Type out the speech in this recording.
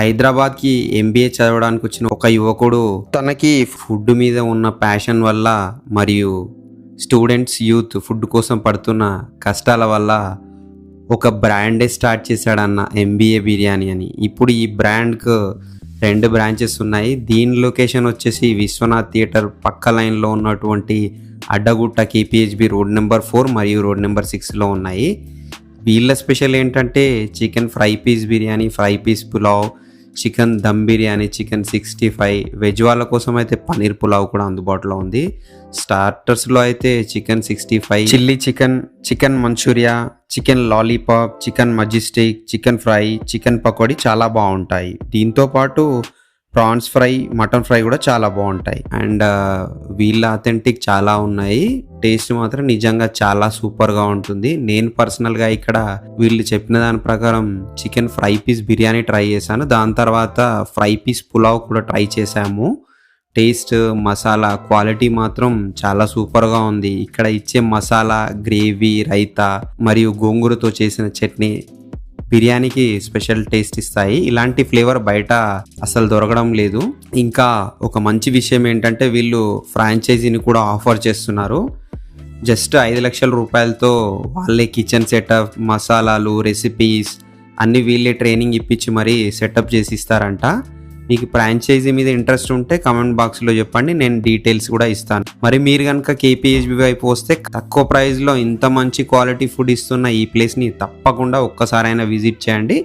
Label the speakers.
Speaker 1: హైదరాబాద్కి ఎంబీఏ చదవడానికి వచ్చిన ఒక యువకుడు తనకి ఫుడ్ మీద ఉన్న ప్యాషన్ వల్ల మరియు స్టూడెంట్స్ యూత్ ఫుడ్ కోసం పడుతున్న కష్టాల వల్ల ఒక బ్రాండే స్టార్ట్ చేశాడన్న ఎంబీఏ బిర్యానీ అని. ఇప్పుడు ఈ బ్రాండ్కు 2 బ్రాంచెస్ ఉన్నాయి. దీని లొకేషన్ వచ్చేసి విశ్వనాథ్ థియేటర్ పక్క లైన్లో ఉన్నటువంటి అడ్డగుట్ట కేపీహెచ్బి రోడ్ నెంబర్ 4 మరియు రోడ్ నెంబర్ 6లో ఉన్నాయి. వీళ్ళ స్పెషల్ ఏంటంటే chicken fry piece biryani, fry piece pulao, chicken dum biryani, chicken 65, veg వాళ్ళ కోసం అయితే పనీర్ పులావ్ కూడా అందుబాటులో ఉంది. స్టార్టర్స్లో అయితే chicken 65, chilli chicken, chicken Manchuria, chicken lollipop, chicken majestic, chicken fry, chicken pakodi చాలా బాగుంటాయి. దీంతో పాటు ప్రాన్స్ ఫ్రై, మటన్ ఫ్రై కూడా చాలా బాగుంటాయి. అండ్ వీళ్ళ అథెంటిక్ చాలా ఉన్నాయి. టేస్ట్ మాత్రం నిజంగా చాలా సూపర్గా ఉంటుంది. నేను పర్సనల్గా ఇక్కడ వీళ్ళు చెప్పిన దాని ప్రకారం chicken fry piece biryani try చేశాను. దాని తర్వాత ఫ్రై పీస్ పులావ్ కూడా ట్రై చేశాము. టేస్ట్, మసాలా క్వాలిటీ మాత్రం చాలా సూపర్గా ఉంది. ఇక్కడ ఇచ్చే మసాలా, గ్రేవీ, రైతా మరియు గోంగూరతో చేసిన చట్నీ బిర్యానీకి స్పెషల్ టేస్ట్ ఇస్తాయి. ఇలాంటి ఫ్లేవర్ బయట అసలు దొరకడం లేదు. ఇంకా ఒక మంచి విషయం ఏంటంటే వీళ్ళు ఫ్రాంచైజీని కూడా ఆఫర్ చేస్తున్నారు. జస్ట్ 5 లక్షల రూపాయలతో వాళ్ళే కిచెన్ సెటప్, మసాలాలు, రెసిపీస్ అన్నీ వీళ్ళే ట్రైనింగ్ ఇప్పించి మరీ సెటప్ చేసి ఇస్తారంట. మీకు ఫ్రాంచైజీ మీద ఇంట్రెస్ట్ ఉంటే కామెంట్ బాక్స్లో చెప్పండి, నేను డీటెయిల్స్ కూడా ఇస్తాను. మరి మీరు కనుక కేపీహెచ్బి వైపు వస్తే తక్కువ ప్రైస్లో ఇంత మంచి క్వాలిటీ ఫుడ్ ఇస్తున్న ఈ ప్లేస్ని తప్పకుండా ఒక్కసారైనా విజిట్ చేయండి.